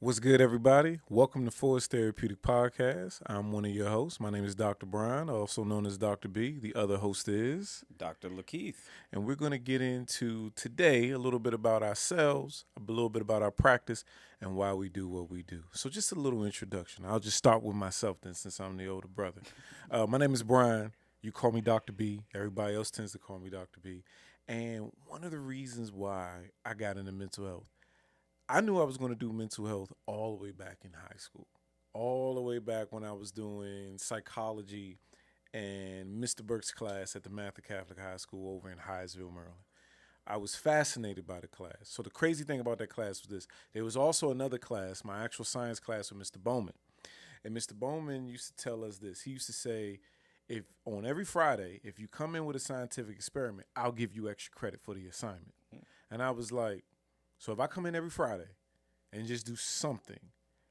What's good, everybody? Welcome to For Us Therapeutics Podcast. I'm one of your hosts. My name is Dr. Brian, also known as Dr. B. The other host is, Dr. LaKeith. and we're going to get into today a little bit about ourselves, a little bit about our practice, and why we do what we do. So, just a little introduction. I'll just start with myself then, since I'm the older brother. My name is Brian. You call me Dr. B. Everybody else tends to call me Dr. B. And one of the reasons why I got into mental health, I knew I was going to do mental health all the way back in high school, all the way back when I was doing psychology and Mr. Burke's class at the Mather Catholic High School over in Hyattsville, Maryland. I was fascinated by the class. So the crazy thing about that class was this. There was also another class, my actual science class with Mr. Bowman. And Mr. Bowman used to tell us this. He used to say, if on every Friday, if you come in with a scientific experiment, I'll give you extra credit for the assignment. And I was like, so if I come in every Friday and just do something,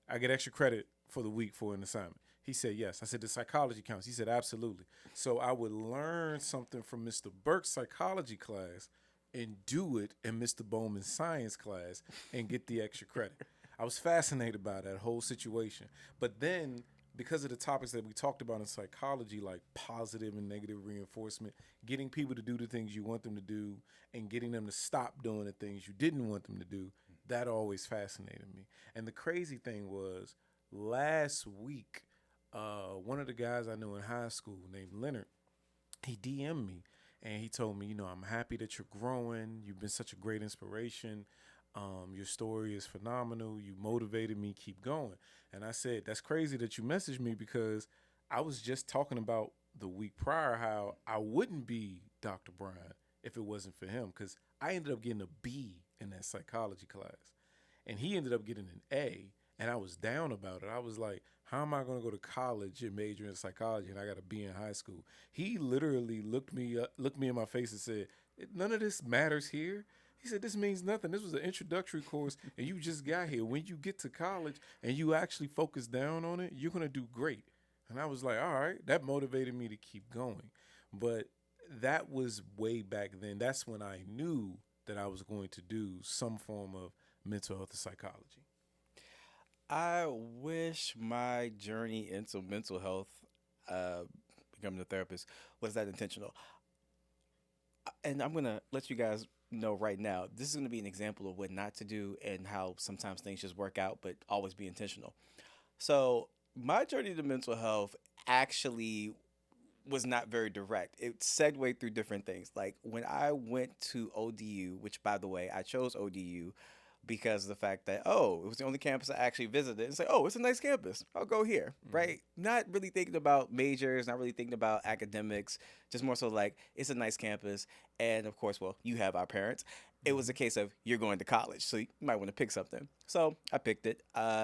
I get extra credit for the week for an assignment. He said, yes. I said, the psychology counts. He said, absolutely. So I would learn something from Mr. Burke's psychology class and do it in Mr. Bowman's science class and get the extra credit. I was fascinated by that whole situation. But then, because of the topics that we talked about in psychology, like positive and negative reinforcement, getting people to do the things you want them to do and getting them to stop doing the things you didn't want them to do, that always fascinated me. And the crazy thing was, last week, one of the guys I knew in high school named Leonard, he DM'd me and he told me, I'm happy that you're growing. You've been such a great inspiration. Your story is phenomenal. You motivated me. Keep going. And I said, that's crazy that you messaged me because I was just talking about the week prior how I wouldn't be Dr. Brian if it wasn't for him, because I ended up getting a B in that psychology class. And he ended up getting an A, and I was down about it. I was like, how am I going to go to college and major in psychology and I got a B in high school? He literally looked me in my face and said, none of this matters here. He said, this means nothing. This was an introductory course, and you just got here. When you get to college and you actually focus down on it, you're going to do great. And I was like, all right, that motivated me to keep going. But that was way back then. That's when I knew that I was going to do some form of mental health and psychology. I wish my journey into mental health, uh, becoming a therapist, was that intentional. And I'm going to let you guys know right now, this is going to be an example of what not to do and how sometimes things just work out, but always be intentional. So, my journey to mental health actually was not very direct. It segued through different things. Like when I went to ODU, which by the way, I chose ODU because of the fact that, oh, it was the only campus I actually visited and say, oh, it's a nice campus. I'll go here, right? Not really thinking about majors, not really thinking about academics, just more so like it's a nice campus. And of course, well, you have our parents. It was a case of you're going to college, so you might want to pick something. So I picked it.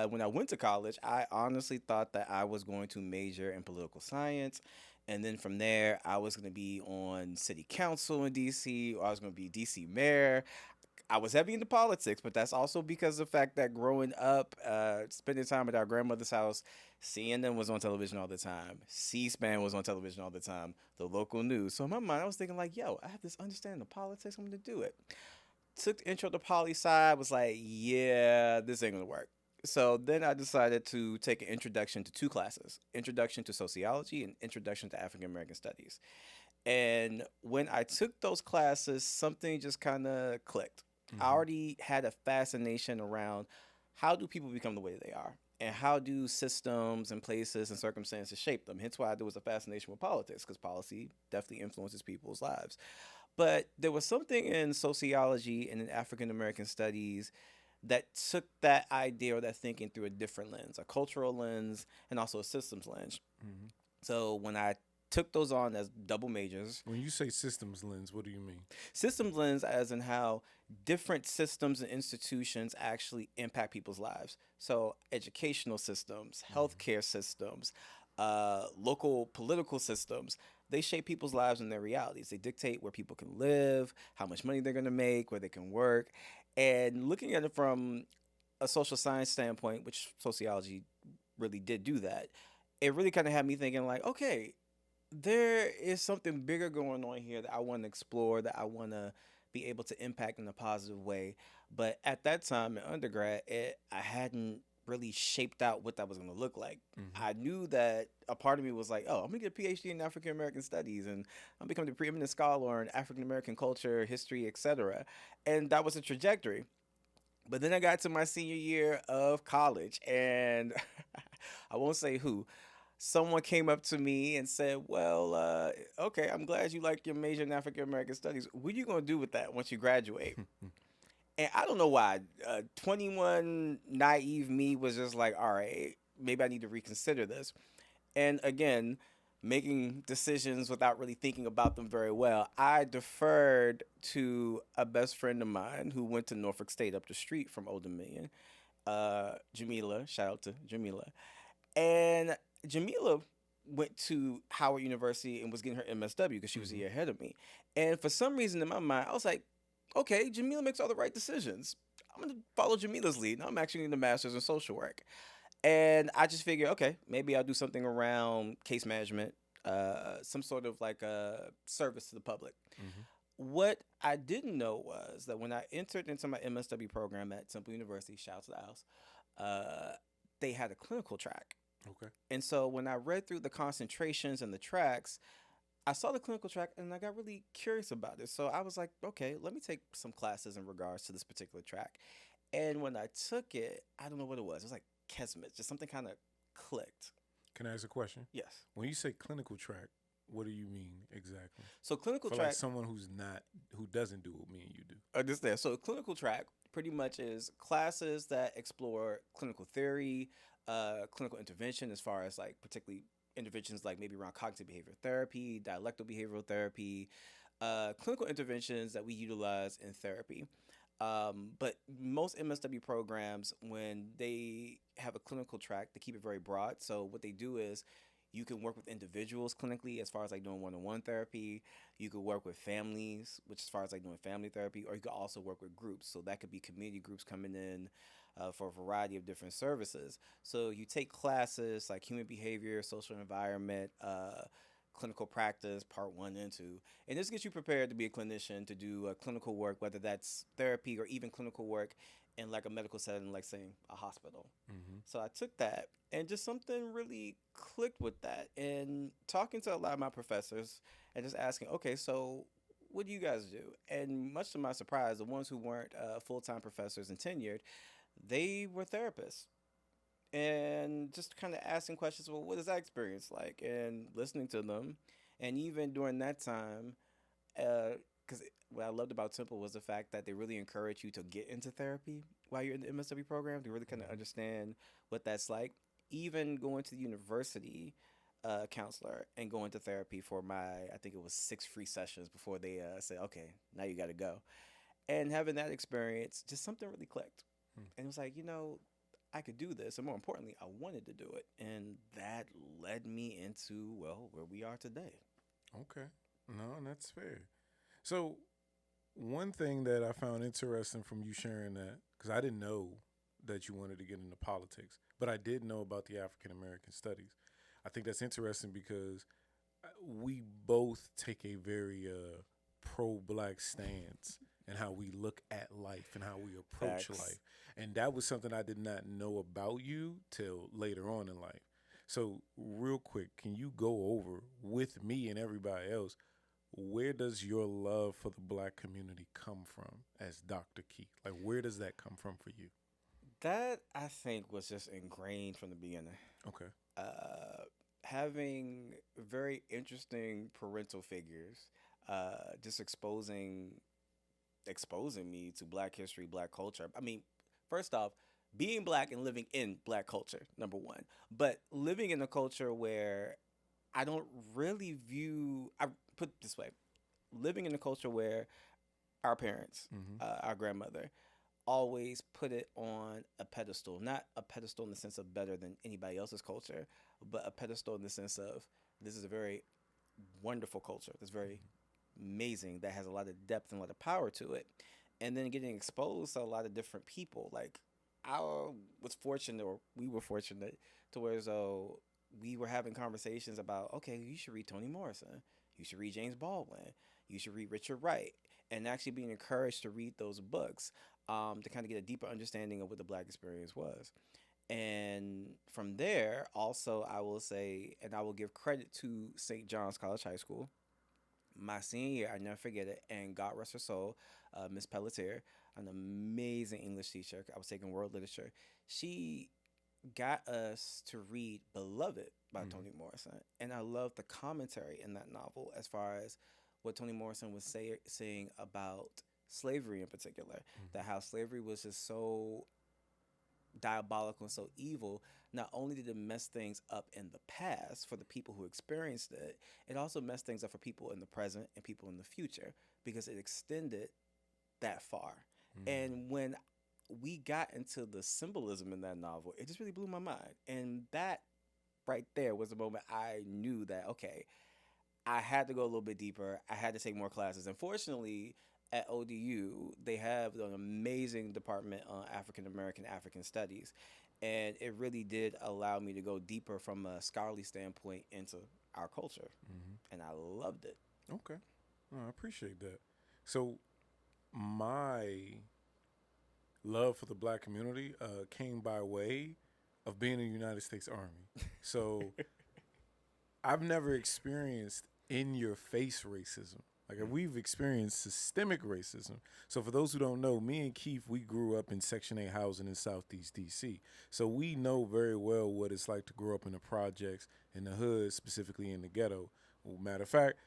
When I went to college, I honestly thought that I was going to major in political science. And then from there, I was going to be on city council in DC, or I was going to be DC mayor. I was heavy into politics, but that's also because of the fact that growing up, spending time at our grandmother's house, CNN was on television all the time. C-SPAN was on television all the time. The local news. So in my mind, I was thinking like, yo, I have this understanding of politics. I'm going to do it. Took the intro to poli sci. Was like, yeah, this ain't going to work. So then I decided to take an introduction to two classes: Introduction to Sociology and Introduction to African American Studies. And when I took those classes, something just kind of clicked. I Mm-hmm. already had a fascination around how do people become the way they are, and how do systems and places and circumstances shape them. Hence why there was a fascination with politics, because policy definitely influences people's lives. But there was something in sociology and in African American studies that took that idea or that thinking through a different lens, a cultural lens, and also a systems lens. Mm-hmm. So when I took those on as double majors, When you say systems lens, what do you mean? systems lens as in how different systems and institutions actually impact people's lives. So educational systems, healthcare systems, local political systems, they shape people's lives and their realities. They dictate where people can live, how much money they're going to make, where they can work. And looking at it from a social science standpoint, which sociology really did do that, it really kind of had me thinking like, okay, there is something bigger going on here that I want to explore, that I want to be able to impact in a positive way. But at that time in undergrad, I hadn't really shaped out what that was going to look like. Mm-hmm. I knew that a part of me was like, oh, I'm going to get a PhD in African American studies and I'm becoming the preeminent scholar in African American culture, history, etc. And that was a trajectory. But then I got to my senior year of college, and I won't say who. Someone came up to me and said, "Well, okay, I'm glad you like your major in African American studies. What are you gonna do with that once you graduate?" And I don't know why. 21 naive me was just like, "All right, maybe I need to reconsider this." And again, making decisions without really thinking about them very well, I deferred to a best friend of mine who went to Norfolk State up the street from Old Dominion, Jamila. Shout out to Jamila. And Jamila went to Howard University and was getting her MSW because she was a Mm-hmm. year ahead of me. And for some reason in my mind, I was like, okay, Jamila makes all the right decisions. I'm going to follow Jamila's lead. Now I'm actually in the master's in social work. And I just figured, okay, maybe I'll do something around case management, some sort of like a service to the public. Mm-hmm. What I didn't know was that when I entered into my MSW program at Temple University, shout out to the house, they had a clinical track. Okay. And so when I read through the concentrations and the tracks, I saw the clinical track and I got really curious about it. So I was like, okay, let me take some classes in regards to this particular track. And when I took it, I don't know what it was. It was like Kesmet, just something kind of clicked. Can I ask a question? Yes. When you say clinical track, what do you mean exactly? So clinical For track, like someone who doesn't do what me and you do. understand. So clinical track pretty much is classes that explore clinical theory, clinical intervention, as far as like particularly interventions like maybe around cognitive behavioral therapy, dialectal behavioral therapy, clinical interventions that we utilize in therapy. But most MSW programs, when they have a clinical track, they keep it very broad. So what they do is you can work with individuals clinically as far as like doing one-on-one therapy. You could work with families, which as far as like doing family therapy, or you could also work with groups. So that could be community groups coming in for a variety of different services. So you take classes like human behavior, social environment, clinical practice, part one and two. And this gets you prepared to be a clinician to do clinical work, whether that's therapy or even clinical work in like a medical setting, like saying a hospital. Mm-hmm. So I took that and just something really clicked with that. And talking to a lot of my professors and just asking, okay, so what do you guys do? And much to my surprise, the ones who weren't full time professors and tenured, they were therapists. And just kind of asking questions, well, what is that experience like? And listening to them. And even during that time, because what I loved about Temple was the fact that they really encourage you to get into therapy while you're in the MSW program to really kind of Mm-hmm. understand what that's like. Even going to the university counselor and going to therapy for my, I think it was 6 free sessions before they said, okay, now you got to go. And having that experience, just something really clicked. And it was like, I could do this. And more importantly, I wanted to do it. And that led me into, well, where we are today. Okay. No, that's fair. So, one thing that I found interesting from you sharing that, because I didn't know that you wanted to get into politics, but I did know about the African American studies. I think that's interesting because we both take a very pro-black stance in how we look at life and how we approach Facts. life. And that was something I did not know about you till later on in life. So, real quick, can you go over with me and everybody else, where does your love for the black community come from as Dr. Keith? Like, where does that come from for you? That I think was just ingrained from the beginning. Okay. Having very interesting parental figures, just exposing me to Black history, Black culture. I mean, first off, being Black and living in Black culture, number one, but living in a culture where I don't really view. I put it this way: living in a culture where our parents, Mm-hmm. our grandmother, always put it on a pedestal. Not a pedestal in the sense of better than anybody else's culture, but a pedestal in the sense of this is a very wonderful culture. That's very amazing. That has a lot of depth and a lot of power to it. And then getting exposed to a lot of different people. Like I was fortunate, or we were fortunate, to where though we were having conversations about, okay, you should read Toni Morrison, you should read James Baldwin, you should read Richard Wright, and actually being encouraged to read those books to kind of get a deeper understanding of what the Black experience was. And from there, also, I will say, and I will give credit to St. John's College High School. My senior year, I never forget it. And God rest her soul, Miss Pelletier, an amazing English teacher. I was taking world literature. She got us to read Beloved by Mm-hmm. Toni Morrison. And I love the commentary in that novel as far as what Toni Morrison was saying about slavery in particular. Mm-hmm. That how slavery was just so diabolical and so evil. Not only did it mess things up in the past for the people who experienced it, it also messed things up for people in the present and people in the future because it extended that far. And when we got into the symbolism in that novel, it just really blew my mind. And that right there was the moment I knew that, okay, I had to go a little bit deeper. I had to take more classes. Unfortunately, at ODU, they have an amazing department on African Studies. And it really did allow me to go deeper from a scholarly standpoint into our culture. Mm-hmm. And I loved it. Okay. I appreciate that. So my love for the black community came by way of being in the United States Army. So I've never experienced in your face racism. Like we've experienced systemic racism. So for those who don't know, me and Keith, we grew up in Section 8 housing in Southeast DC. So we know very well what it's like to grow up in the projects, in the hood, specifically in the ghetto. Well, matter of fact,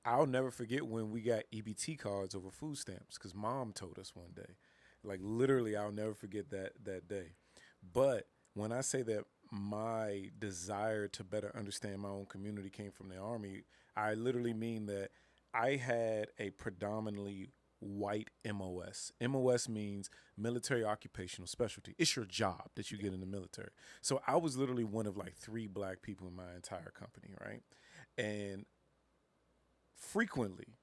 I'll never forget when we got EBT cards over food stamps because mom told us one day. Like literally, I'll never forget that day. But when I say that my desire to better understand my own community came from the Army, I literally mean that I had a predominantly white MOS. MOS means military occupational specialty. It's your job that you get in the military. So I was literally one of like 3 black people in my entire company, right? And frequently,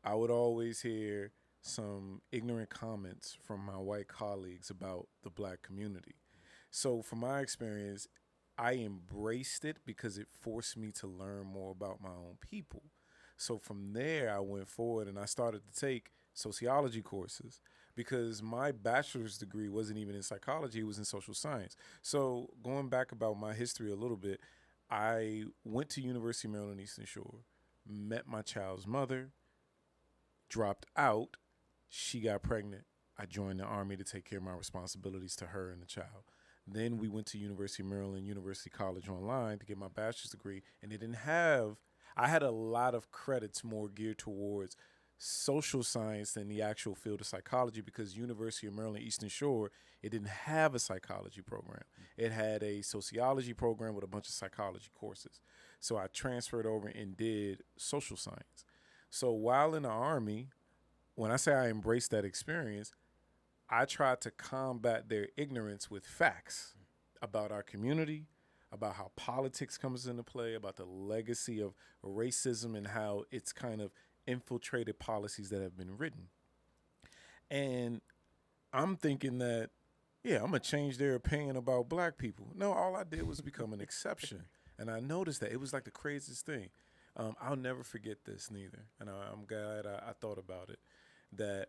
I would always hear some ignorant comments from my white colleagues about the black community. So, from my experience, I embraced it because it forced me to learn more about my own people. So, from there, I went forward and I started to take sociology courses because my bachelor's degree wasn't even in psychology, it was in social science. So, going back about my history a little bit, I went to University of Maryland Eastern Shore, met my child's mother, dropped out. She got pregnant. I joined the Army to take care of my responsibilities to her and the child. Then we went to University of Maryland, University College Online to get my bachelor's degree, and they didn't have. I had a lot of credits more geared towards social science than the actual field of psychology because University of Maryland Eastern Shore, it didn't have a psychology program. It had a sociology program with a bunch of psychology courses. So I transferred over and did social science. So while in the Army, when I say I embraced that experience, I tried to combat their ignorance with facts about our community, about how politics comes into play, about the legacy of racism and how it's kind of infiltrated policies that have been written. And I'm thinking that, yeah, I'm going to change their opinion about black people. No, all I did was become an exception. And I noticed that. It was like the craziest thing. I'll never forget this neither. And I'm glad I thought about it. That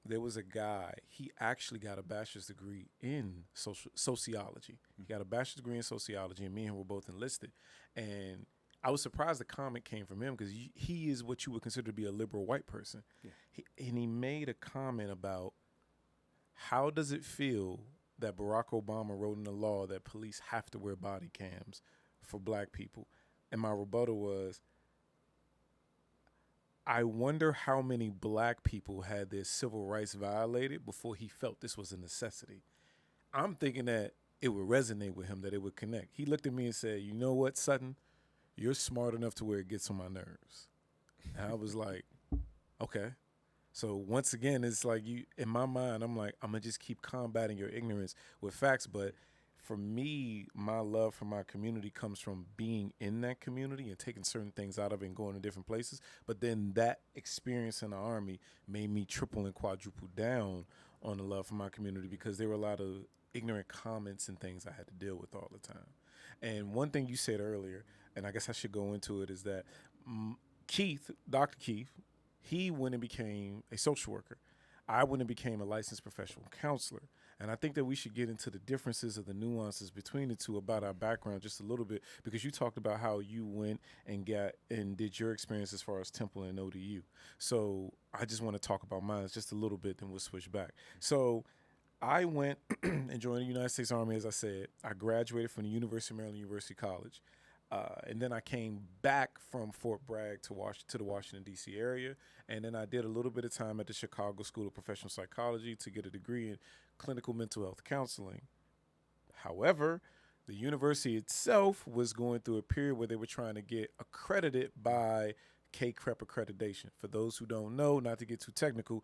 there was a guy, he actually got a bachelor's degree in sociology. He got a bachelor's degree in sociology, and me and him were both enlisted. And I was surprised the comment came from him because he is what you would consider to be a liberal white person. Yeah. And he made a comment about how does it feel that Barack Obama wrote in the law that police have to wear body cams for black people? And my rebuttal was, I wonder how many black people had their civil rights violated before he felt this was a necessity. I'm thinking that it would resonate with him, that it would connect. He looked at me and said, you know what, Sutton? You're smart enough to where it gets on my nerves. And I was like, okay. So once again, it's like you in my mind, I'm like, I'm gonna just keep combating your ignorance with facts. But for me, my love for my community comes from being in that community and taking certain things out of it and going to different places. But then that experience in the Army made me triple and quadruple down on the love for my community because there were a lot of ignorant comments and things I had to deal with all the time. And one thing you said earlier, and I guess I should go into it, is that Keith, Dr. Keith, he went and became a social worker. I went and became a licensed professional counselor. And I think that we should get into the differences of the nuances between the two about our background just a little bit, because you talked about how you went and did your experience as far as Temple and ODU. So I just want to talk about mine just a little bit, then we'll switch back. So I went and joined the United States Army, as I said. I graduated from the University of Maryland University College. And then I came back from Fort Bragg to the Washington, D.C. area. And then I did a little bit of time at the Chicago School of Professional Psychology to get a degree in clinical mental health counseling. However, the university itself was going through a period where they were trying to get accredited by CACREP accreditation. For those who don't know, not to get too technical,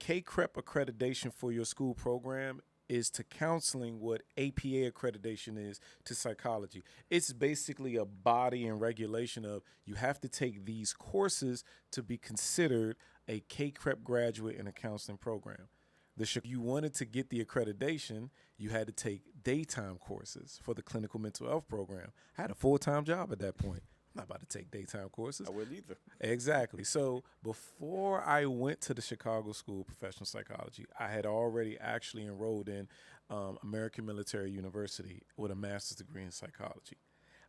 CACREP accreditation for your school program is to counseling what APA accreditation is to psychology. It's basically a body and regulation of you have to take these courses to be considered a CACREP graduate in a counseling program. You wanted to get the accreditation, you had to take daytime courses for the clinical mental health program. I had a full-time job at that point. I'm not about to take daytime courses. I wouldn't either. Exactly. So before I went to the Chicago School of Professional Psychology, I had already actually enrolled in American Military University with a master's degree in psychology.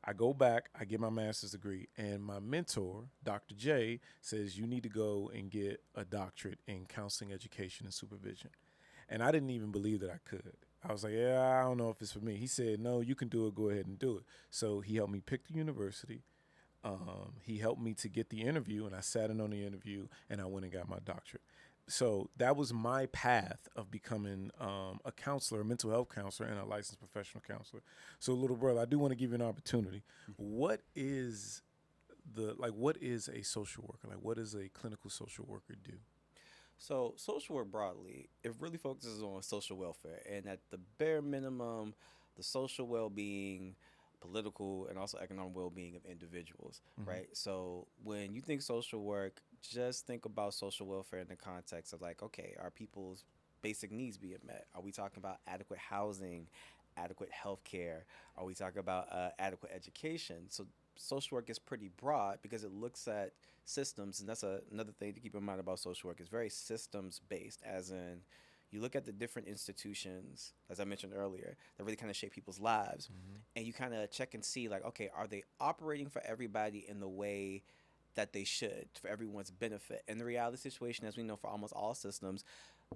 I go back, I get my master's degree, and my mentor, Dr. J, says you need to go and get a doctorate in counseling, education, and supervision. And I didn't even believe that I could. I was like, yeah, I don't know if it's for me. He said, no, you can do it. Go ahead and do it. So he helped me pick the university. He helped me to get the interview, and I sat in on the interview, and I went and got my doctorate. So that was my path of becoming a counselor, a mental health counselor, and a licensed professional counselor. So, little brother, I do want to give you an opportunity. What is a social worker? Like, what does a clinical social worker do? So social work broadly, it really focuses on social welfare, and at the bare minimum, the social well-being, political, and also economic well-being of individuals, right? So when you think social work, just think about social welfare in the context of like, okay, are people's basic needs being met? Are we talking about adequate housing, adequate health care? Are we talking about adequate education? So social work is pretty broad because it looks at systems, and that's another thing to keep in mind about social work. It's very systems based, as in you look at the different institutions, as I mentioned earlier, that really kind of shape people's lives, and you kind of check and see like, okay, are they operating for everybody in the way that they should, for everyone's benefit? And the reality situation, as we know, for almost all systems,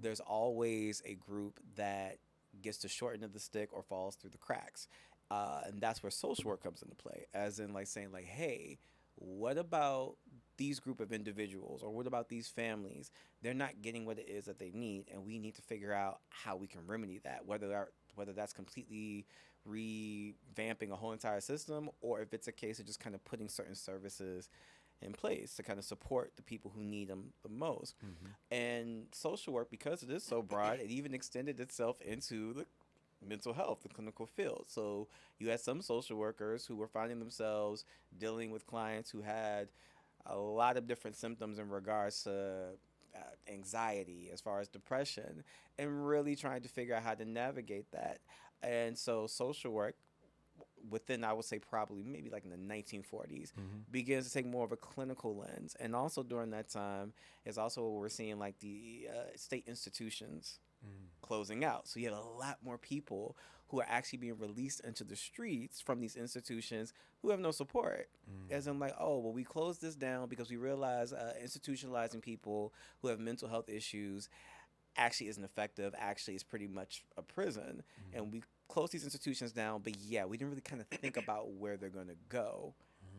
there's always a group that gets the short end of the stick or falls through the cracks. And that's where social work comes into play, as in like saying like, hey, what about these group of individuals, or what about these families? They're not getting what it is that they need, and we need to figure out how we can remedy that, whether that's completely revamping a whole entire system, or if it's a case of just kind of putting certain services in place to kind of support the people who need them the most. And social work, because it is so broad, it even extended itself into the mental health, the clinical field. So you had some social workers who were finding themselves dealing with clients who had a lot of different symptoms in regards to anxiety, as far as depression, and really trying to figure out how to navigate that. And so social work, within, I would say, probably maybe like in the 1940s, begins to take more of a clinical lens. And also during that time is also what we're seeing, like the state institutions closing out. So you have a lot more people who are actually being released into the streets from these institutions who have no support. As in like, oh, well, we closed this down because we realize institutionalizing people who have mental health issues actually isn't effective. Actually, it's pretty much a prison. And we close these institutions down, but yeah, we didn't really kind of think about where they're going to go.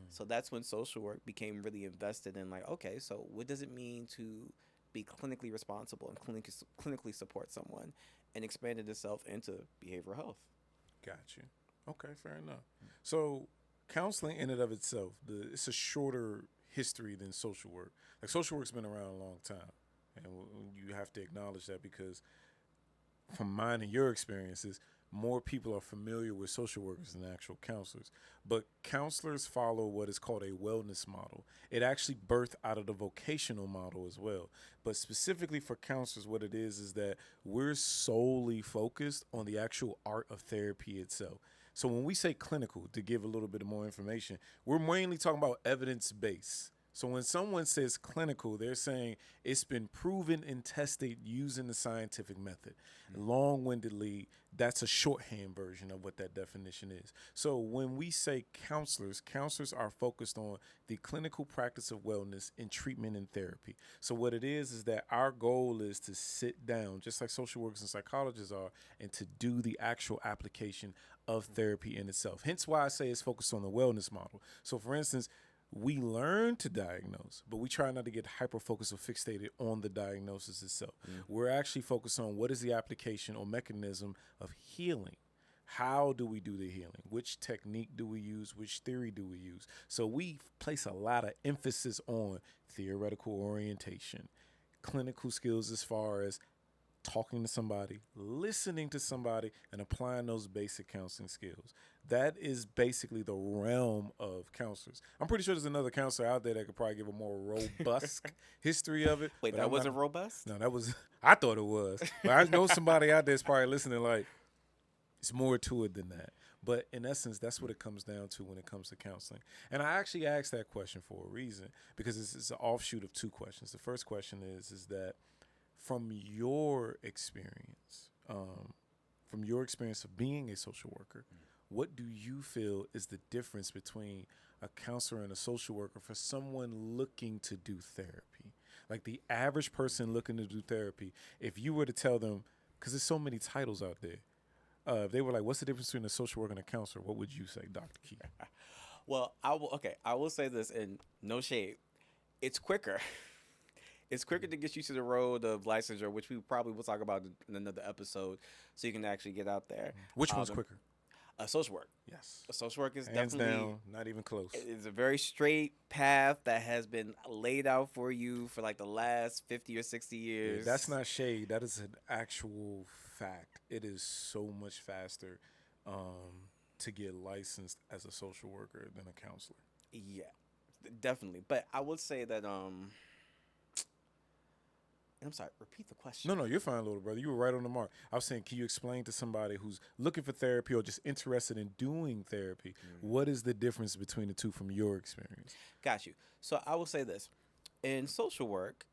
So that's when social work became really invested in like, okay, so what does it mean to be clinically responsible and clinically support someone, and expanded itself into behavioral health. Gotcha. Okay, fair enough. So counseling in and of itself, it's a shorter history than social work. Like social work's been around a long time, and you have to acknowledge that, because from mine and your experiences, more people are familiar with social workers than actual counselors. But counselors follow what is called a wellness model. It actually birthed out of the vocational model as well. But specifically for counselors, what it is that we're solely focused on the actual art of therapy itself. So when we say clinical, to give a little bit more information, we're mainly talking about evidence-based. So when someone says clinical, they're saying it's been proven and tested using the scientific method. Long-windedly, that's a shorthand version of what that definition is. So when we say counselors, counselors are focused on the clinical practice of wellness in treatment and therapy. So what it is that our goal is to sit down, just like social workers and psychologists are, and to do the actual application of therapy in itself. Hence why I say it's focused on the wellness model. So for instance, we learn to diagnose, but we try not to get hyper-focused or fixated on the diagnosis itself. We're actually focused on what is the application or mechanism of healing. How do we do the healing? Which technique do we use? Which theory do we use? So we place a lot of emphasis on theoretical orientation, clinical skills as far as talking to somebody, listening to somebody, and applying those basic counseling skills. That is basically the realm of counselors. I'm pretty sure there's another counselor out there that could probably give a more robust history of it. Wait, that wasn't robust? No, that was, I thought it was. But I know somebody out there is probably listening like, it's more to it than that. But in essence, that's what it comes down to when it comes to counseling. And I actually asked that question for a reason, because it's an offshoot of two questions. The first question is that from your experience, of being a social worker, what do you feel is the difference between a counselor and a social worker for someone looking to do therapy? Like the average person looking to do therapy, if you were to tell them, because there's so many titles out there, if they were like, what's the difference between a social worker and a counselor, what would you say, Dr. Keith? Well, I will say this, and no shade. It's quicker. It's quicker to get you to the road of licensure, which we probably will talk about in another episode, so you can actually get out there. Which one's quicker? Social work. Yes. Social work is Hands definitely down, not even close. It's a very straight path that has been laid out for you for like the last 50 or 60 years. Yeah, that's not shade. That is an actual fact. It is so much faster to get licensed as a social worker than a counselor. Yeah, definitely. But I would say that I'm sorry, repeat the question. No, you're fine, little brother. You were right on the mark. I was saying, can you explain to somebody who's looking for therapy or just interested in doing therapy, what is the difference between the two from your experience? Got you. So I will say this. In social work,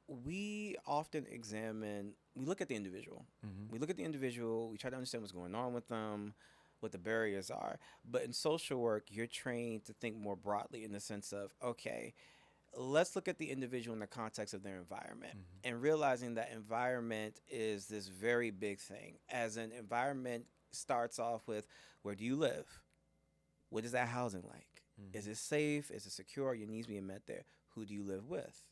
we often we look at the individual. We look at the individual, we try to understand what's going on with them, what the barriers are. But in social work, you're trained to think more broadly in the sense of, okay, let's look at the individual in the context of their environment and realizing that environment is this very big thing. As an environment starts off with, where do you live? What is that housing like? Is it safe? Is it secure? Are your needs being met there? Who do you live with?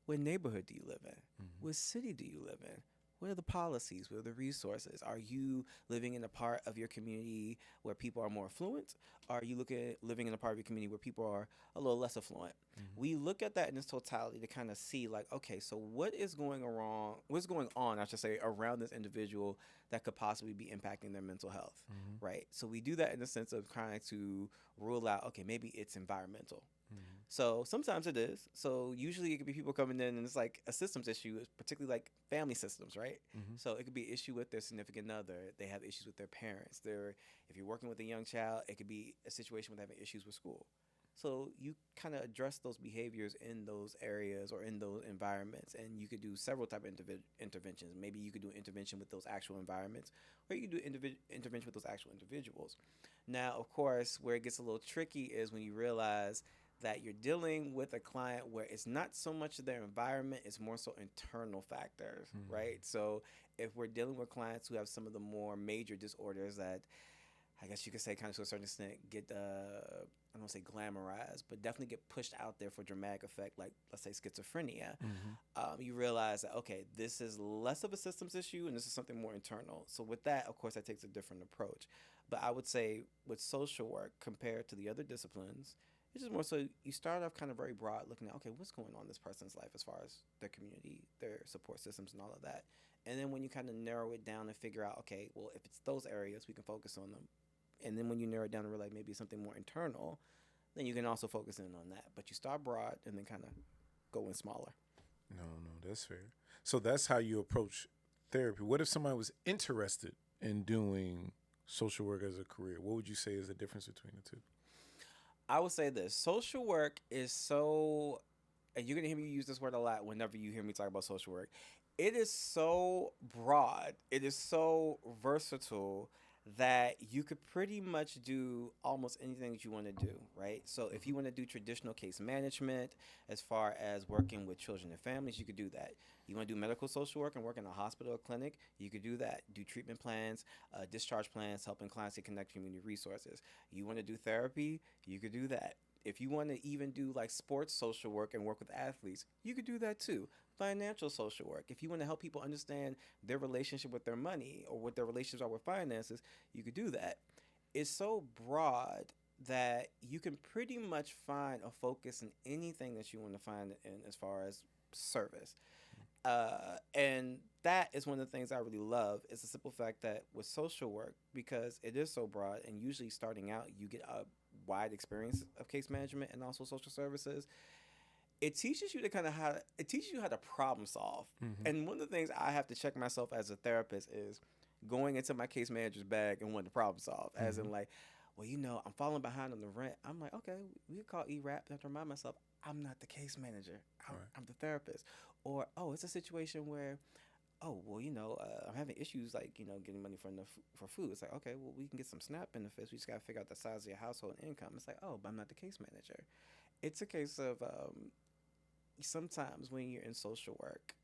What neighborhood do you live in? What city do you live in? What are the policies? What are the resources? Are you living in a part of your community where people are more affluent? Are you living in a part of your community where people are a little less affluent? We look at that in its totality to kind of see, like, okay, so what is going on, I should say, around this individual that could possibly be impacting their mental health, right? So we do that in the sense of trying to rule out, okay, maybe it's environmental. So sometimes it is. So usually it could be people coming in and it's like a systems issue, particularly like family systems, right? So it could be an issue with their significant other. They have issues with their parents. If you're working with a young child, it could be a situation where they're having issues with school. So you kind of address those behaviors in those areas or in those environments, and you could do several type of interventions. Maybe you could do an intervention with those actual environments, or you could do intervention with those actual individuals. Now, of course, where it gets a little tricky is when you realize that you're dealing with a client where it's not so much their environment, it's more so internal factors, right? So if we're dealing with clients who have some of the more major disorders that I guess you could say kind of to a certain extent get, I don't want to say glamorized, but definitely get pushed out there for dramatic effect, like let's say schizophrenia, you realize that, okay, this is less of a systems issue and this is something more internal. So with that, of course, that takes a different approach. But I would say with social work compared to the other disciplines, it's just more so you start off kind of very broad looking at, okay, what's going on in this person's life as far as their community, their support systems and all of that. And then when you kind of narrow it down and figure out, okay, well, if it's those areas, we can focus on them. And then when you narrow it down and realize maybe it's something more internal, then you can also focus in on that. But you start broad and then kind of go in smaller. No, that's fair. So that's how you approach therapy. What if somebody was interested in doing social work as a career? What would you say is the difference between the two? I would say this: social work is so, and you're gonna hear me use this word a lot whenever you hear me talk about social work. It is so broad. It is so versatile that you could pretty much do almost anything that you want to do, right? So if you want to do traditional case management, as far as working with children and families, you could do that. You want to do medical social work and work in a hospital or clinic, you could do that. Do treatment plans, discharge plans, helping clients to connect community resources. You want to do therapy, you could do that. If you want to even do like sports social work and work with athletes, you could do that too. Financial social work. If you want to help people understand their relationship with their money or what their relationships are with finances, you could do that. It's so broad that you can pretty much find a focus in anything that you want to find in as far as service. And that is one of the things I really love is the simple fact that with social work, because it is so broad and usually starting out, you get a wide experience of case management and also social services. It teaches you to kind of it teaches you how to problem solve. Mm-hmm. And one of the things I have to check myself as a therapist is going into my case manager's bag and wanting to problem solve, as in like, well, I'm falling behind on the rent. I'm like, okay, we could call ERAP. I have to remind myself, I'm not the case manager. I'm the therapist. Or, oh, it's a situation where, oh, well, I'm having issues like, getting money for food. It's like, okay, well, we can get some SNAP benefits. We just got to figure out the size of your household income. It's like, oh, but I'm not the case manager. It's a case of sometimes when you're in social work,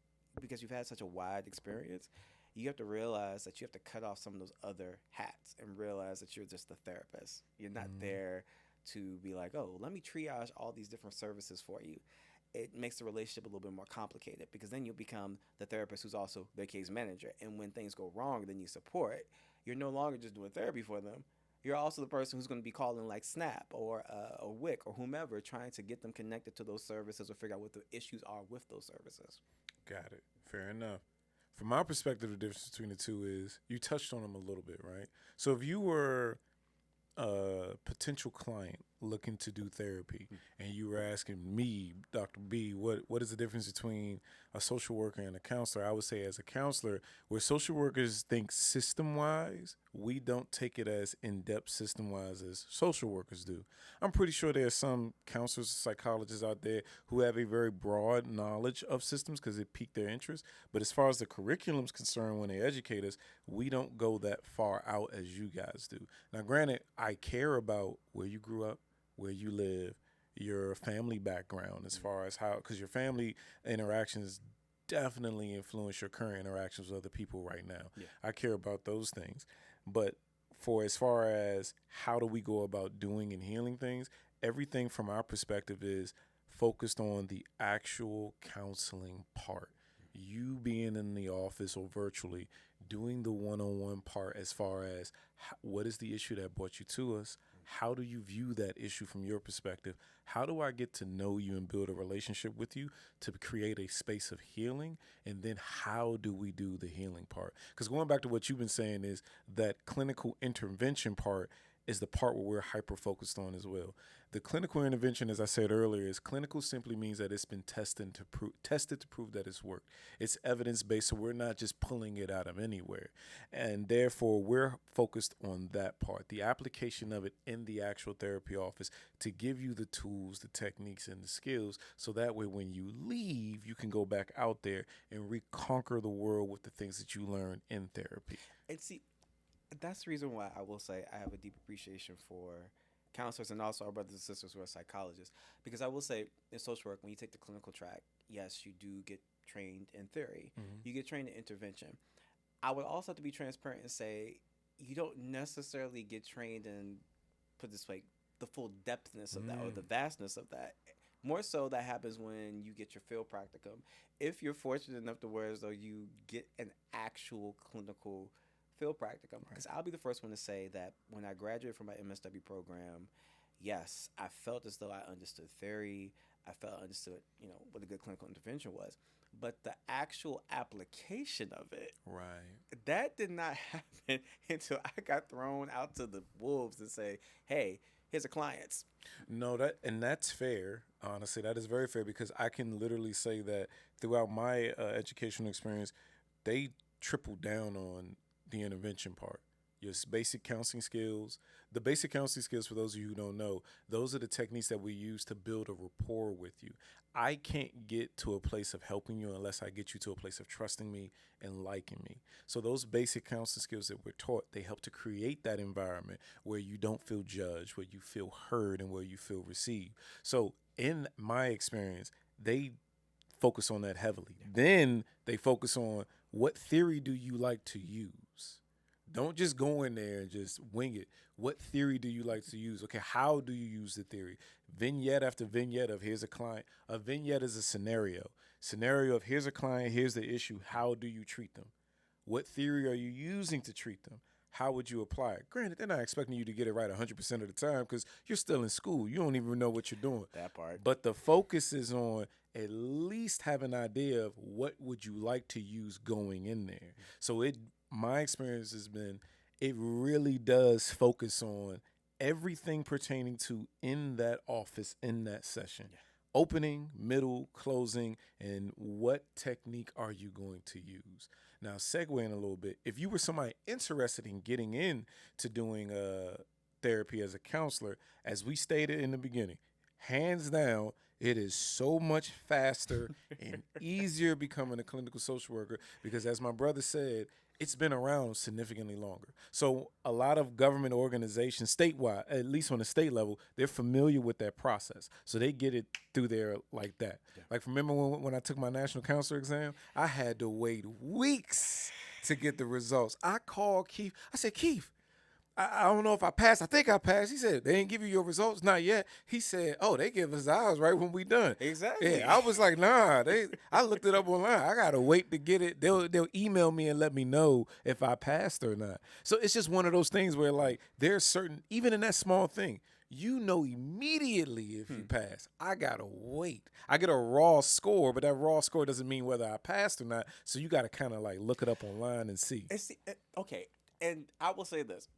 because you've had such a wide experience, you have to realize that you have to cut off some of those other hats and realize that you're just a therapist. You're not there to be like, oh, let me triage all these different services for you. It makes the relationship a little bit more complicated because then you'll become the therapist who's also their case manager. And when things go wrong, then you support. You're no longer just doing therapy for them. You're also the person who's going to be calling like SNAP or WIC or whomever, trying to get them connected to those services or figure out what the issues are with those services. Got it. Fair enough. From my perspective, the difference between the two is you touched on them a little bit, right? So if you were a potential client looking to do therapy and you were asking me, Dr. B, what is the difference between a social worker and a counselor? I would say as a counselor, where social workers think system-wise, we don't take it as in-depth system-wise as social workers do. I'm pretty sure there are some counselors, psychologists out there who have a very broad knowledge of systems because it piqued their interest. But as far as the curriculum's concerned, when they educate us, we don't go that far out as you guys do. Now, granted, I care about where you grew up, where you live, your family background, as far as how, because your family interactions definitely influence your current interactions with other people right now. Yeah. I care about those things. But for as far as how do we go about doing and healing things, everything from our perspective is focused on the actual counseling part. You being in the office or virtually doing the one-on-one part as far as what is the issue that brought you to us? How do you view that issue from your perspective? How do I get to know you and build a relationship with you to create a space of healing? And then how do we do the healing part? Because going back to what you've been saying is that clinical intervention part is the part where we're hyper-focused on as well. The clinical intervention, as I said earlier, is clinical simply means that it's been tested to prove that it's worked. It's evidence-based, so we're not just pulling it out of anywhere. And therefore, we're focused on that part, the application of it in the actual therapy office to give you the tools, the techniques, and the skills, so that way when you leave, you can go back out there and reconquer the world with the things that you learned in therapy. And see, that's the reason why I will say I have a deep appreciation for counselors and also our brothers and sisters who are psychologists. Because I will say in social work, when you take the clinical track, yes, you do get trained in theory. You get trained in intervention. I would also have to be transparent and say you don't necessarily get trained in, put this way, the full depthness of that or the vastness of that. More so that happens when you get your field practicum. If you're fortunate enough to where as though you get an actual clinical field practicum, because I'll be the first one to say that when I graduated from my MSW program, yes, I felt as though I understood theory. I felt I understood, what a good clinical intervention was. But the actual application of it, that did not happen until I got thrown out to the wolves and say, hey, here's a clients. No, that's fair. Honestly, that is very fair because I can literally say that throughout my educational experience, they tripled down on the intervention part. your basic counseling skills. The basic counseling skills, for those of you who don't know, those are the techniques that we use to build a rapport with you. I can't get to a place of helping you unless I get you to a place of trusting me and liking me. So those basic counseling skills that we're taught, they help to create that environment where you don't feel judged, where you feel heard, and where you feel received. So in my experience, they focus on that heavily. Then they focus on, what theory do you like to use? Don't just go in there and just wing it. What theory do you like to use? Okay, how do you use the theory? Vignette after vignette of, here's a client. A vignette is a scenario. Scenario of, here's a client, here's the issue. How do you treat them? What theory are you using to treat them? How would you apply it? Granted, they're not expecting you to get it right 100% of the time because you're still in school. You don't even know what you're doing. That part. But the focus is on at least have an idea of what would you like to use going in there. So my experience has been, it really does focus on everything pertaining to in that office, in that session. Yeah. Opening, middle, closing, and what technique are you going to use? Now, segueing a little bit, if you were somebody interested in getting into doing therapy as a counselor, as we stated in the beginning, hands down, it is so much faster and easier becoming a clinical social worker because, as my brother said, it's been around significantly longer. So a lot of government organizations statewide, at least on the state level, they're familiar with that process. So they get it through there like that. Yeah. Like, remember when I took my national counselor exam, I had to wait weeks to get the results. I called Keith. I said, Keith, I don't know if I passed. I think I passed. He said, they ain't give you your results? Not yet. He said, oh, they give us ours right when we done. Exactly. Yeah, I was like, nah. I looked it up online. I got to wait to get it. They'll email me and let me know if I passed or not. So it's just one of those things where, like, there's certain, even in that small thing, you know immediately if you pass. I got to wait. I get a raw score, but that raw score doesn't mean whether I passed or not. So you got to kind of, like, look it up online and see. Okay, and I will say this.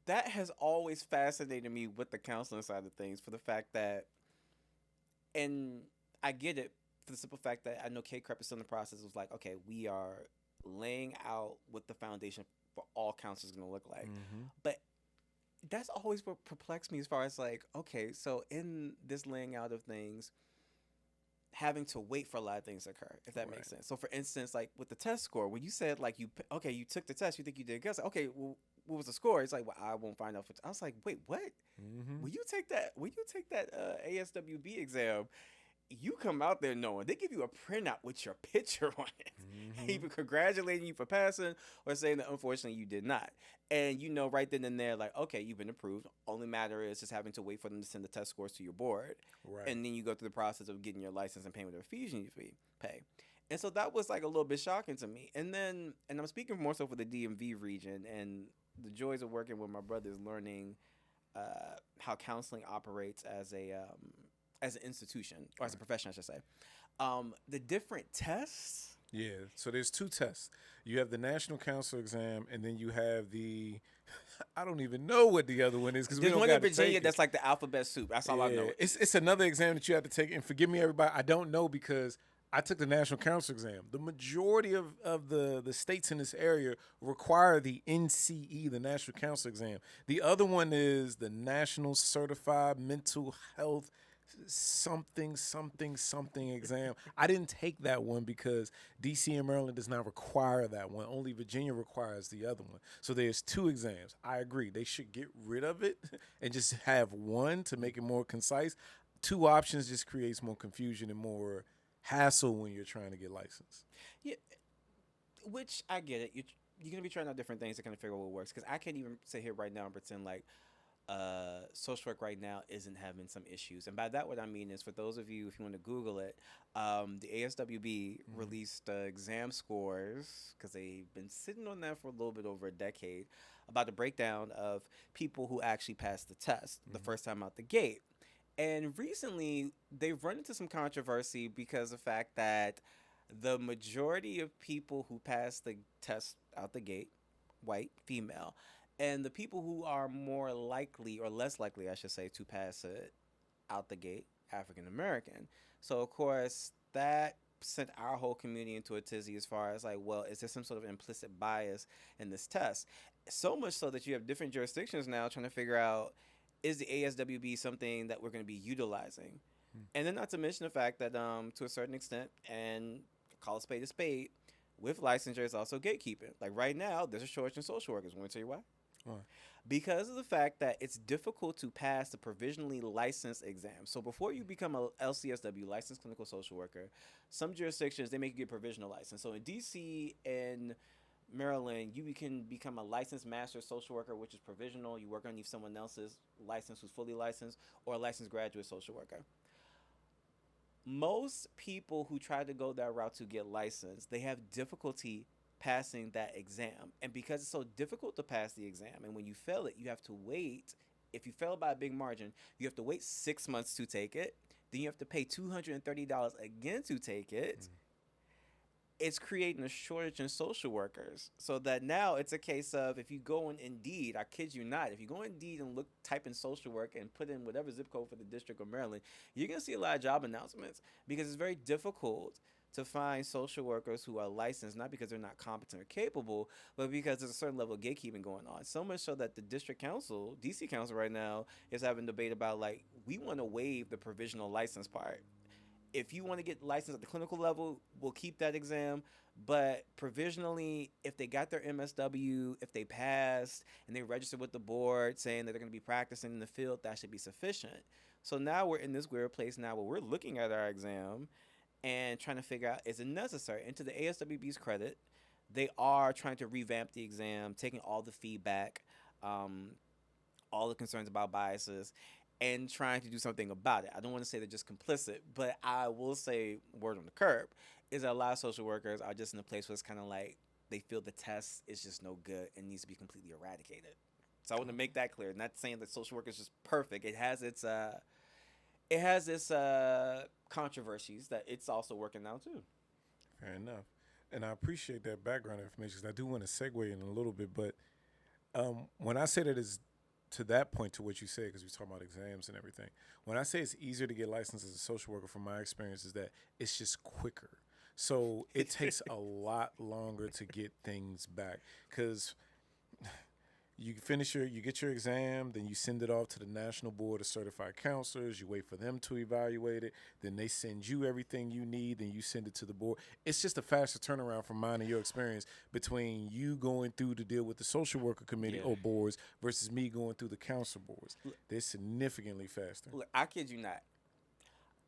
That has always fascinated me with the counseling side of things, for the fact that, and I get it for the simple fact that I know K-Crep is still in the process. It was like, okay, we are laying out what the foundation for all counselors is going to look like. Mm-hmm. But that's always what perplexed me, as far as like, okay, so in this laying out of things, having to wait for a lot of things to occur, if that makes sense. So for instance, like with the test score, when you said like you took the test, you think you did good. Like, okay, well, what was the score? It's like, well, I won't find out. I was like, wait, what? Mm-hmm. When you take that ASWB exam, you come out there knowing they give you a printout with your picture on it, mm-hmm. either congratulating you for passing or saying that unfortunately you did not. And you know right then and there, like, okay, you've been approved. Only matter is just having to wait for them to send the test scores to your board. Right. And then you go through the process of getting your license and paying whatever fees you need to pay. And so that was like a little bit shocking to me. And I'm speaking more so for the DMV region and the joys of working with my brothers, learning how counseling operates as an institution, or as a profession, I should say. The different tests. Yeah, so there's two tests. You have the National Counselor Exam, and then you have the, I don't even know what the other one is, because we don't got to take it. There's one in Virginia that's like the alphabet soup. That's all I know. It's another exam that you have to take, and forgive me, everybody, I don't know, because I took the National Counselor Exam. The majority of the states in this area require the NCE, the National Counselor Exam. The other one is the National Certified Mental Health something exam. I didn't take that one because DC and Maryland does not require that one. Only Virginia requires the other one. So there's two exams. I agree. They should get rid of it and just have one to make it more concise. Two options just creates more confusion and more hassle when you're trying to get licensed. Yeah, which I get it. You're going to be trying out different things to kind of figure out what works, because I can't even sit here right now and pretend like social work right now isn't having some issues. And by that, what I mean is, for those of you, if you want to Google it, the ASWB released exam scores, because they've been sitting on that for a little bit over a decade, about the breakdown of people who actually passed the test the first time out the gate. And recently, they've run into some controversy because of the fact that the majority of people who pass the test out the gate, white, female, and the people who are more likely, or less likely, I should say, to pass it out the gate, African American. So, of course, that sent our whole community into a tizzy, as far as like, well, is there some sort of implicit bias in this test? So much so that you have different jurisdictions now trying to figure out, is the ASWB something that we're going to be utilizing? And then not to mention the fact that to a certain extent, and call a spade, with licensure is also gatekeeping. Like right now, there's a shortage in social workers. Want to tell you why? Why? Because of the fact that it's difficult to pass the provisionally licensed exam. So before you become a LCSW, licensed clinical social worker, some jurisdictions, they make you get provisional license. So in DC and Maryland, you can become a licensed master social worker, which is provisional. You work underneath someone else's license who's fully licensed, or a licensed graduate social worker. Most people who try to go that route to get licensed, they have difficulty passing that exam. And because it's so difficult to pass the exam, and when you fail it, you have to wait. If you fail by a big margin, you have to wait 6 months to take it. Then you have to pay $230 again to take it. It's creating a shortage in social workers, so that now it's a case of, if you go on Indeed, I kid you not, if you go on Indeed and type in social work and put in whatever zip code for the District of Maryland, you're going to see a lot of job announcements, because it's very difficult to find social workers who are licensed, not because they're not competent or capable, but because there's a certain level of gatekeeping going on. So much so that the district council, DC council right now, is having a debate about, like, we want to waive the provisional license part. If you want to get licensed at the clinical level, we'll keep that exam. But provisionally, if they got their MSW, if they passed and they registered with the board saying that they're going to be practicing in the field, that should be sufficient. So now we're in this weird place now where we're looking at our exam and trying to figure out, is it necessary? And to the ASWB's credit, they are trying to revamp the exam, taking all the feedback, all the concerns about biases, and trying to do something about it. I don't want to say they're just complicit, but I will say, word on the curb, is that a lot of social workers are just in a place where it's kind of like they feel the test is just no good and needs to be completely eradicated. So I want to make that clear. Not saying that social work is just perfect. It has its controversies that it's also working out too. Fair enough. And I appreciate that background information, because I do want to segue in a little bit. But when I say that it's to that point, to what you say, because we're talking about exams and everything, when I say it's easier to get licensed as a social worker, from my experience, is that it's just quicker. So it takes a lot longer to get things back, because you get your exam, then you send it off to the National Board of Certified Counselors. You wait for them to evaluate it. Then they send you everything you need. Then you send it to the board. It's just a faster turnaround, from mine and your experience, between you going through to deal with the social worker committee or boards versus me going through the council boards. They're significantly faster. Look, I kid you not.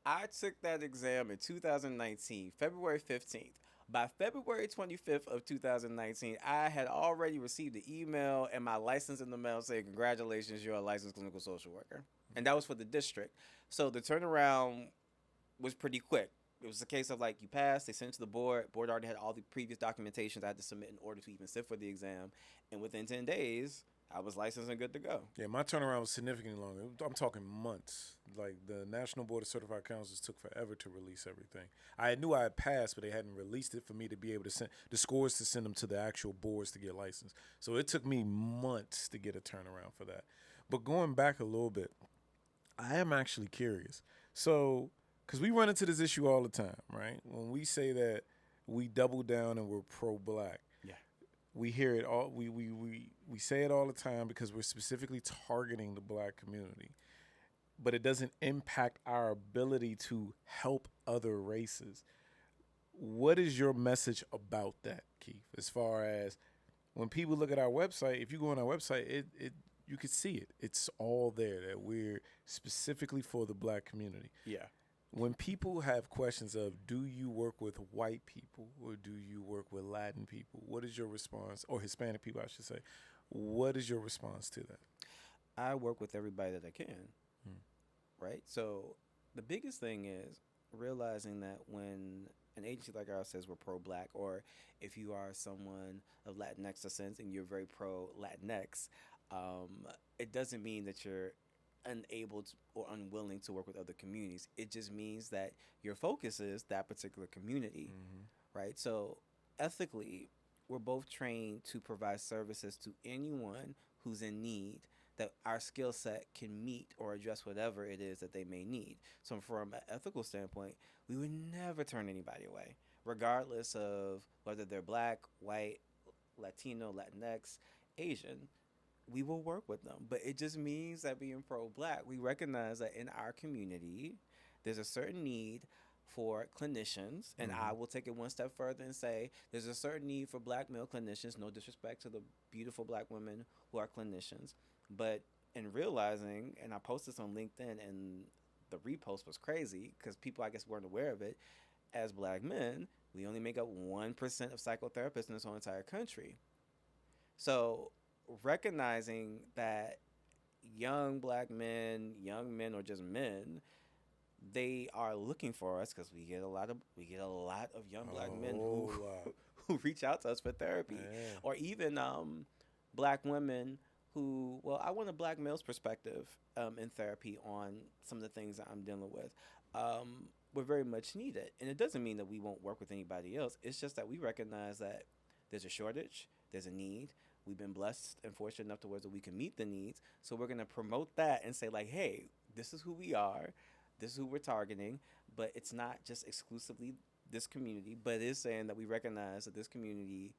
I took that exam in 2019, February 15th. By February 25th of 2019, I had already received the email and my license in the mail saying, congratulations, you're a licensed clinical social worker. And that was for the district. So the turnaround was pretty quick. It was a case of, like, you passed, they sent it to the board. Board already had all the previous documentations I had to submit in order to even sit for the exam. And within 10 days, I was licensed and good to go. Yeah, my turnaround was significantly longer. I'm talking months. Like, the National Board of Certified Counselors took forever to release everything. I knew I had passed, but they hadn't released it for me to be able to send the scores, to send them to the actual boards to get licensed. So it took me months to get a turnaround for that. But going back a little bit, I am actually curious. So, because we run into this issue all the time, right? When we say that we double down and we're pro-black, we hear it all. We say it all the time because we're specifically targeting the black community, but it doesn't impact our ability to help other races. What is your message about that, Keith? As far as when people look at our website, if you go on our website, you can see it. It's all there, that we're specifically for the black community. Yeah. When people have questions of, do you work with white people or do you work with Latin people, what is your response? Or Hispanic people, I should say. What is your response to that? I work with everybody that I can, right? So the biggest thing is realizing that when an agency like ours says we're pro-black, or if you are someone of Latinx descent and you're very pro-Latinx, it doesn't mean that you're unable to, or unwilling to work with other communities. It just means that your focus is that particular community, right? So ethically, we're both trained to provide services to anyone who's in need, that our skill set can meet or address whatever it is that they may need. So from an ethical standpoint, we would never turn anybody away, regardless of whether they're black, white, Latino, Latinx, Asian, we will work with them. But it just means that being pro-black, we recognize that in our community, there's a certain need for clinicians, and I will take it one step further and say there's a certain need for black male clinicians. No disrespect to the beautiful black women who are clinicians, but in realizing, and I posted this on LinkedIn, and the repost was crazy because people, I guess, weren't aware of it. As black men, we only make up 1% of psychotherapists in this whole entire country. So recognizing that young men or just men, they are looking for us because we get a lot of young black men who Wow. who reach out to us for therapy, Man. or even black women who, well, I want a black male's perspective in therapy on some of the things that I'm dealing with. We're very much needed, and it doesn't mean that we won't work with anybody else. It's just that we recognize that there's a shortage, there's a need. We've been blessed and fortunate enough to where that we can meet the needs. So we're gonna promote that and say like, hey, this is who we are, this is who we're targeting. But it's not just exclusively this community, but it is saying that we recognize that this community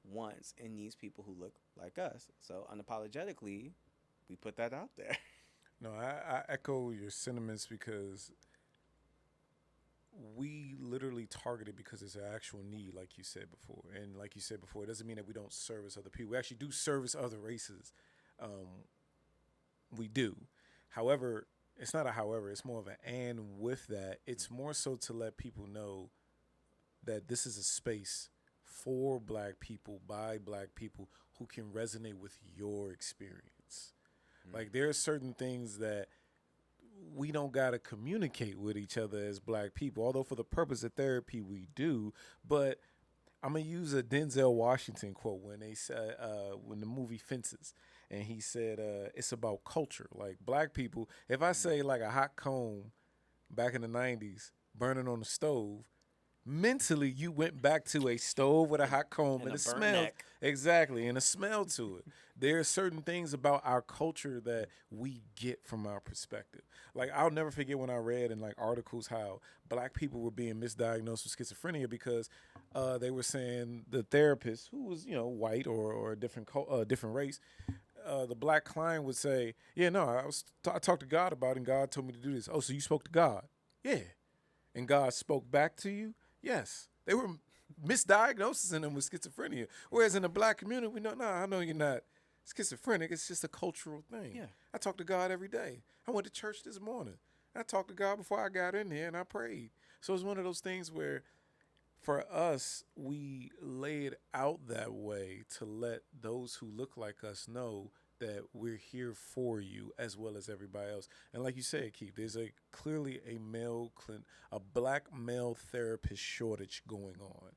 wants and needs people who look like us. So unapologetically, we put that out there. No, I echo your sentiments because we literally target it because it's an actual need, like you said before. And like you said before, it doesn't mean that we don't service other people. We actually do service other races. We do. However, it's not a however, it's more of an and with that. It's more so to let people know that this is a space for black people, by black people who can resonate with your experience. Like there are certain things that we don't got to communicate with each other as black people, although for the purpose of therapy we do. But I'm going to use a Denzel Washington quote when they said, when the movie Fences, and he said, it's about culture. Like black people, if I say like a hot comb back in the 90s burning on the stove, mentally you went back to a stove with a hot comb and a a burnt smell. neck. Exactly, and a smell to it. There are certain things about our culture that we get from our perspective. Like I'll never forget when I read in like articles how black people were being misdiagnosed with schizophrenia because they were saying the therapist, who was white or a different race, the black client would say, "Yeah, no, I talked to God about it, and God told me to do this." Oh, so you spoke to God? Yeah, and God spoke back to you? Yes. They were misdiagnosing them with schizophrenia. Whereas in the black community, we know, I know you're not schizophrenic. It's just a cultural thing. Yeah. I talk to God every day. I went to church this morning. I talked to God before I got in here and I prayed. So it's one of those things where for us, we lay it out that way to let those who look like us know that we're here for you as well as everybody else. And like you said, Keith, there's clearly a black male therapist shortage going on.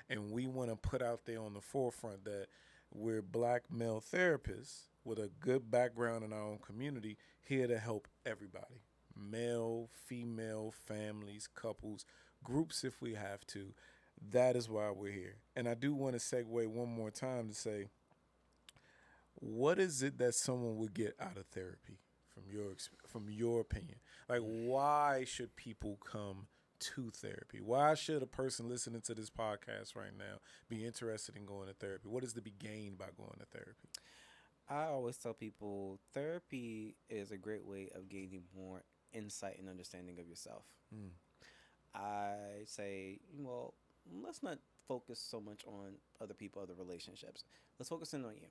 And we want to put out there on the forefront that we're black male therapists with a good background in our own community here to help everybody. Male, female, families, couples, groups if we have to. That is why we're here. And I do want to segue one more time to say, what is it that someone would get out of therapy from your opinion? Like, why should people come to therapy? Why should a person listening to this podcast right now be interested in going to therapy? What is to be gained by going to therapy? I always tell people therapy is a great way of gaining more insight and understanding of yourself. Mm. I say, well, let's not focus so much on other people, other relationships. Let's focus in on you.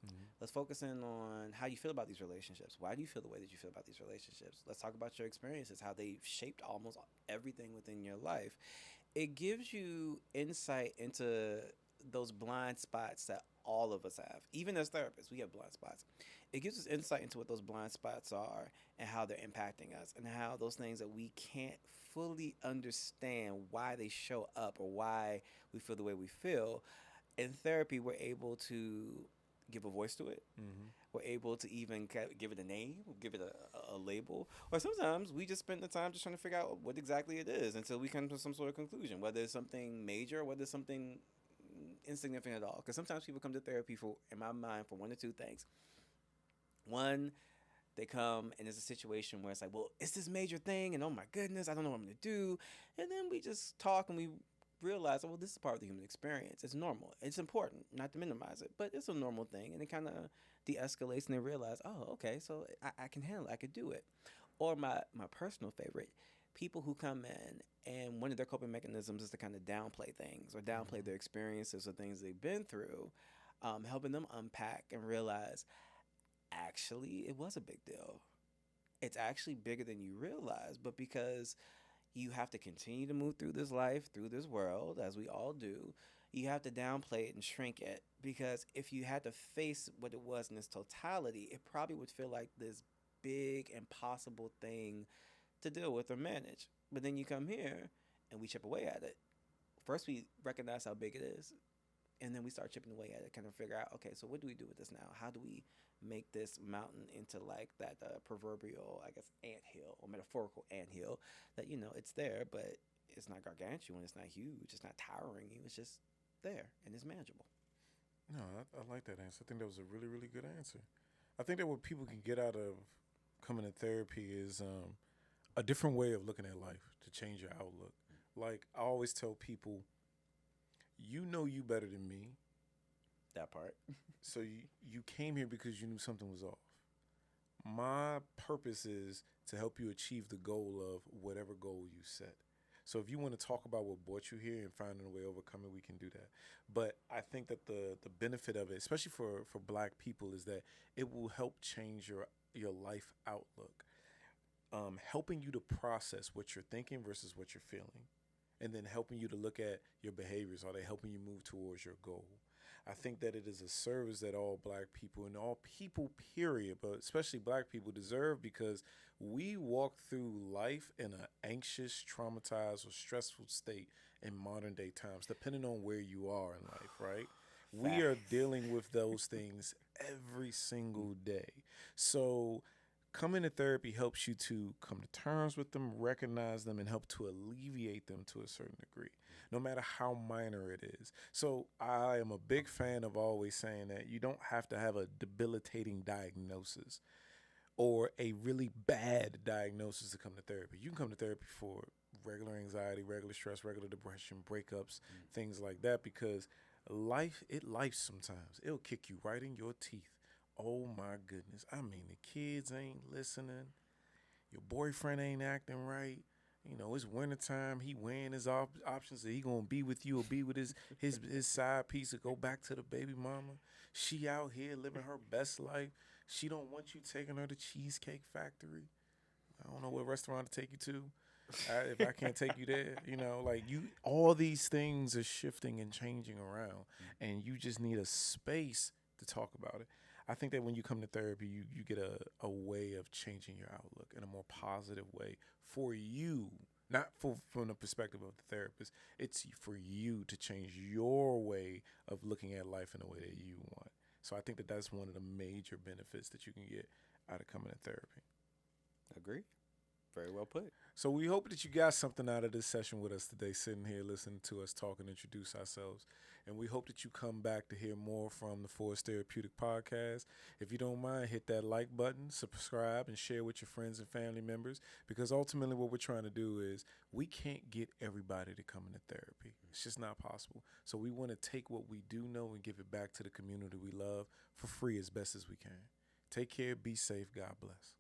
Mm-hmm. Let's focus in on how you feel about these relationships. Why do you feel the way that you feel about these relationships? Let's talk about your experiences, how they shaped almost everything within your life. It gives you insight into those blind spots that all of us have. Even as therapists, we have blind spots. It gives us insight into what those blind spots are and how they're impacting us and how those things that we can't fully understand why they show up or why we feel the way we feel. In therapy, we're able to give a voice to it. Mm-hmm. We're able to even give it a name, give it a label. Or sometimes we just spend the time just trying to figure out what exactly it is until we come to some sort of conclusion, whether it's something major or whether it's something insignificant at all. Because sometimes people come to therapy for, in my mind, for one or two things. One, they come and it's a situation where it's like, well, it's this major thing and oh my goodness, I don't know what I'm going to do. And then we just talk and we realize, well, this is part of the human experience. It's normal. It's important, not to minimize it, but it's a normal thing. And it kind of de-escalates, and they realize, oh, okay, so I can handle it. I could do it. Or my personal favorite, people who come in and one of their coping mechanisms is to kind of downplay things or downplay their experiences or things they've been through, helping them unpack and realize, actually, it was a big deal. It's actually bigger than you realize, but because you have to continue to move through this life, through this world, as we all do, you have to downplay it and shrink it. Because if you had to face what it was in its totality, it probably would feel like this big, impossible thing to deal with or manage. But then you come here and we chip away at it. First, we recognize how big it is, and then we start chipping away at it, kind of figure out, okay, so what do we do with this now? How do we make this mountain into like that proverbial, I guess, anthill or metaphorical anthill that, it's there, but it's not gargantuan, it's not huge, it's not towering you, it's just there and it's manageable. No, I like that answer. I think that was a really, really good answer. I think that what people can get out of coming to therapy is a different way of looking at life to change your outlook. Like I always tell people, you know you better than me. That part. So you came here because you knew something was off. My purpose is to help you achieve the goal of whatever goal you set. So if you want to talk about what brought you here and finding a way to overcome it, we can do that. But I think that the benefit of it, especially for Black people, is that it will help change your life outlook, helping you to process what you're thinking versus what you're feeling, and then helping you to look at your behaviors. Are they helping you move towards your goal? I think that it is a service that all Black people and all people, period, but especially Black people deserve, because we walk through life in an anxious, traumatized, or stressful state in modern day times, depending on where you are in life, right? We are dealing with those things every single day. So coming to therapy helps you to come to terms with them, recognize them, and help to alleviate them to a certain degree, no matter how minor it is. So I am a big fan of always saying that you don't have to have a debilitating diagnosis or a really bad diagnosis to come to therapy. You can come to therapy for regular anxiety, regular stress, regular depression, breakups, things like that, because life sometimes. It'll kick you right in your teeth. Oh my goodness. I mean, the kids ain't listening. Your boyfriend ain't acting right. It's wintertime. He weighing his options. That he gonna be with you or be with his side piece or go back to the baby mama. She out here living her best life. She don't want you taking her to Cheesecake Factory. I don't know what restaurant to take you to. If I can't take you there, all these things are shifting and changing around, and you just need a space to talk about it. I think that when you come to therapy, you get a way of changing your outlook in a more positive way for you, not from the perspective of the therapist. It's for you to change your way of looking at life in a way that you want. So I think that that's one of the major benefits that you can get out of coming to therapy. Agree. Very well put. So we hope that you got something out of this session with us today, sitting here listening to us talk and introduce ourselves. And we hope that you come back to hear more from the For Us Therapeutics Podcast. If you don't mind, hit that like button, subscribe, and share with your friends and family members, because ultimately what we're trying to do is we can't get everybody to come into therapy. It's just not possible. So we want to take what we do know and give it back to the community we love for free as best as we can. Take care, be safe, God bless.